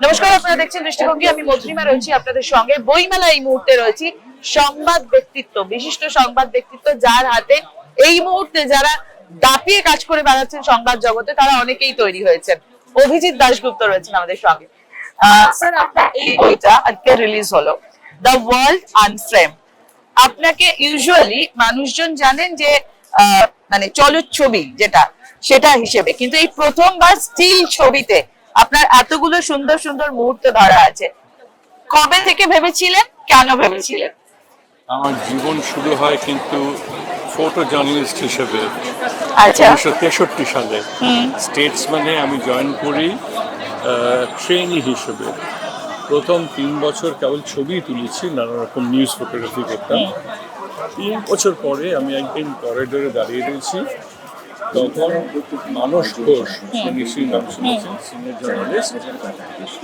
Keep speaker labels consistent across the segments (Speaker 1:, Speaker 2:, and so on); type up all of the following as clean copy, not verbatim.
Speaker 1: নমস্কার, আপনারা দেখছেন দৃষ্টিভঙ্গি। আমি মধুরিমা রয়েছি আপনাদের সঙ্গে। বইমেলা এই মুহূর্তে রয়েছি সংবাদ ব্যক্তিত্ব, বিশিষ্ট সংবাদ ব্যক্তিত্ব যার হাতে এই মুহূর্তে যারা দাপিয়ে কাজ করে বেড়াচ্ছেন সংবাদ জগতে, তারা অনেকেই তৈরি হয়েছেন। অভিজিৎ দাশগুপ্ত রয়েছেন আমাদের সঙ্গে। স্যার, আপনার এই বইটা আজকে রিলিজ হলো, দ্য ওয়ার্ল্ড আনফ্রেম। আপনাকে ইউজুয়ালি মানুষজন জানেন যে মানে চলচ্ছবি যেটা সেটা হিসেবে, কিন্তু এই প্রথমবার স্টিল ছবিতে আপনার এতগুলো সুন্দর সুন্দর মুহূর্ত ধরা আছে। কবে থেকে ভেবেছিলেন, কেন ভেবেছিলেন?
Speaker 2: আমার জীবন শুরু হয় কিন্তু ফটো জার্নালিস্ট হিসেবে।
Speaker 1: আচ্ছা,
Speaker 2: 1963 সালে স্টেটসম্যানে আমি জয়েন করি ট্রেনি হিসেবে। প্রথম 3 বছর কেবল ছবি তুলেছি, নানা রকম নিউজ ফটোগ্রাফি করতাম। 3 বছর পরে আমি একদিন করিডোরে দাঁড়িয়ে রয়েছি, তখন মানস ঘোষ, নিশ্চয়ই নাম শুনেছেন, সিনিয়র জার্নালিস্ট,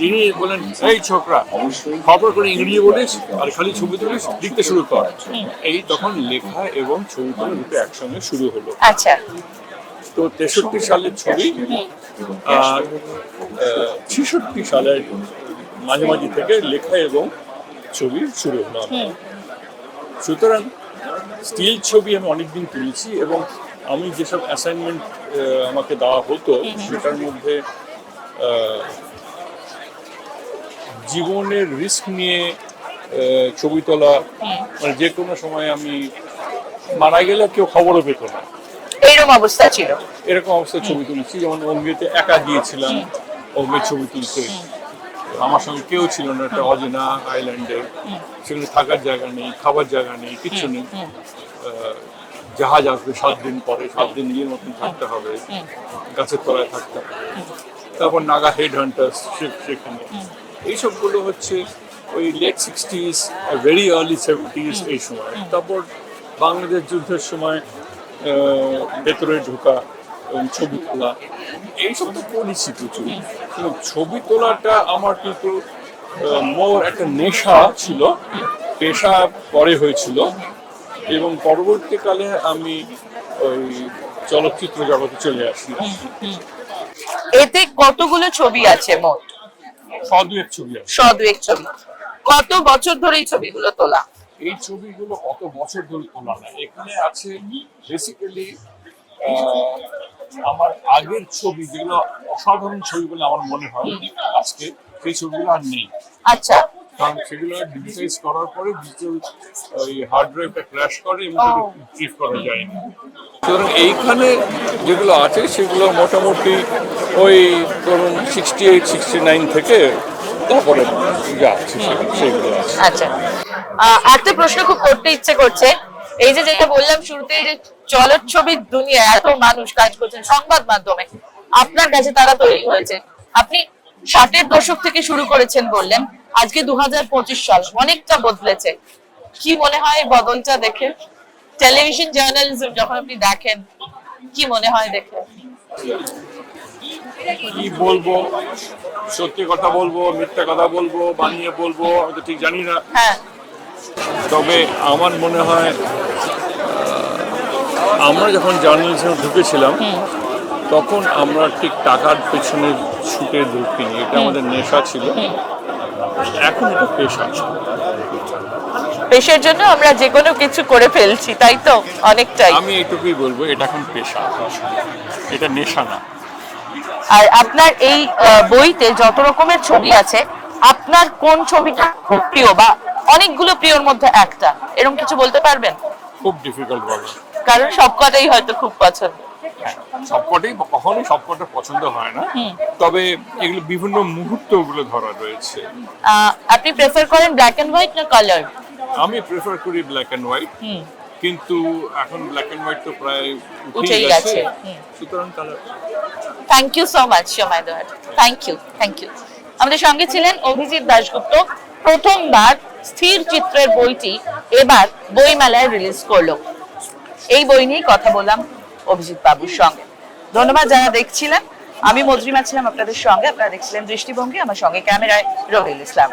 Speaker 2: তিনি বলেন, এই ছোকরা, খবর করে ইংরেজি বলিস আর খালি ছবি তুলিস, লিখতে শুরু কর। এই তখন লেখা এবং ছবি তোলা দুটো একসঙ্গে শুরু হলো।
Speaker 1: আচ্ছা।
Speaker 2: তো 63 সালের ছবি আর 66 সালের মাঝামাঝি থেকে লেখা এবং ছবি শুরু হলো। সুতরাং স্টিল ছবি আমি অনেকদিন তুলেছি এবং আমি যেসব অ্যাসাইনমেন্ট আমাকে দেওয়া হতো সেটার মধ্যে জীবনের রিস্ক নিয়ে ছবি তোলা, মানে যে কোনো সময় আমি মারা গেলে কেউ খবরও পেত না,
Speaker 1: এইরকম অবস্থা ছিল।
Speaker 2: এরকম অবস্থায় ছবি তুলেছি। যেমন অঙ্গিতে একা গিয়েছিলাম অঙ্গের ছবি তুলতে, আমার সঙ্গে কেউ ছিল না, একটা অজেনা আইল্যান্ডে, সেখানে থাকার জায়গা নেই, খাবার জায়গা নেই, কিচ্ছু নেই। জাহাজ আসবে 7 দিন পরে, 7 দিন নিজের মতন থাকতে হবে, গাছের তলায় থাকতে হবে। তারপর নাগা হেড হান্টার্স সেখানে, এইসবগুলো হচ্ছে ওই late 60s, very early 70s এই সময়। তারপর বাংলাদেশ যুদ্ধের সময় ভেতরে ঢোকা এবং ছবি তোলা, এইসব তো করেছি প্রচুর। কিন্তু ছবি তোলাটা আমার কিন্তু মোর একটা নেশা ছিল, পেশা পরে হয়েছিল। এবং পরবর্তীকালে আমি ওই চলচ্চিত্র জগতে চলে আসি।
Speaker 1: এতে কতগুলো ছবি আছে মোট?
Speaker 2: 102 ছবি আছে।
Speaker 1: 102 ছবি। কত বছর ধরে এই ছবিগুলো তোলা?
Speaker 2: এই ছবিগুলো কত বছর ধরে তোলা না, এখানে আছে বেসিক্যালি আমার আগের ছবি, যেগুলো অসাধারণ ছবি বলে আমার মনে হয় আজকে, সেই ছবিগুলো আর নেই।
Speaker 1: আচ্ছা।
Speaker 2: কারণ সেগুলো ডিজিটাইজ করার পরে ডিজিটাল ওই হার্ড ড্রাইভটা ক্র্যাশ করে এবং রিট্রিভ করা যায়নি। সুতরাং এইখানে যেগুলো আছে সেগুলো মোটামুটি ওই ধরুন 68, 69 থেকে তারপরে যা আছে সেগুলো আছে।
Speaker 1: আচ্ছা, একটা প্রশ্ন খুব করতে ইচ্ছে করছে। এই যে যেটা বললাম শুরুতে, যে চলচ্ছবির দুনিয়ায় এত মানুষ কাজ করছেন সংবাদ মাধ্যমে, আপনার কাছে তারা তৈরি হয়েছে। আপনি 60-এর দশক থেকে শুরু করেছেন বললেন, আজকে 2025 সাল, অনেকটা বদলেছে। কি মনে হয় বদলটা দেখে? টেলিভিশন জার্নালিজম যখন আপনি দেখেন, কি মনে হয় দেখে?
Speaker 2: কি বলবো, সত্যি কথা বলবো, মিথ্যা কথা বলবো, বানিয়ে বলবো, আমি তো ঠিক জানি না।
Speaker 1: হ্যাঁ,
Speaker 2: তবে আমার মনে হয় আমরা যখন জার্নালিজমে ঢুকেছিলাম তখন আমরা ঠিক টাকার পেছনে ছুটে ঢুকিনি, এটা আমাদের নেশা ছিল। এখন এটা পেশা।
Speaker 1: পেশার জন্য আমরা যে কোনো কিছু করে ফেলছি, তাই তো? অনেকটাই।
Speaker 2: আমি এইটুকুই বলবো, এটা এখন পেশা, এটা নেশা না।
Speaker 1: আর আপনার এই বইতে যত রকমের ছবি আছে, আপনার কোন ছবিটা খুব প্রিয়, বা অনেকগুলো প্রিয়র মধ্যে একটা, এরকম কিছু বলতে পারবেন?
Speaker 2: খুব ডিফিকাল্ট বলা,
Speaker 1: কারণ সবকটাই হয়তো খুব পছন্দ।
Speaker 2: সবকটাই কখনোই সবকটা পছন্দ হয় না, তবে এগুলো বিভিন্ন মুহূর্ত ওগুলো ধরা রয়েছে।
Speaker 1: আপনি প্রেফার করেন ব্ল্যাক এন্ড হোয়াইট না কালার?
Speaker 2: আমি প্রেফার করি ব্ল্যাক এন্ড হোয়াইট, কিন্তু এখন ব্ল্যাক এন্ড হোয়াইট তো প্রায়
Speaker 1: উঠেই গেছে,
Speaker 2: সুতরাং colour.
Speaker 1: Thank you so much সময় দেওয়ার। Thank you. আমাদের সঙ্গে ছিলেন অভিজিৎ দাশগুপ্ত। প্রথমবার স্থির চিত্রের বইটি এবার বইমেলায় রিলিজ করলো। এই বই নিয়ে কথা বললাম অভিজিৎ বাবুর সঙ্গে। ধন্যবাদ যারা দেখছিলেন। আমি মধুরিমা ছিলাম আপনাদের সঙ্গে। আপনারা দেখছিলেন দৃষ্টিভঙ্গি। আমার সঙ্গে ক্যামেরায় রবিউল ইসলাম।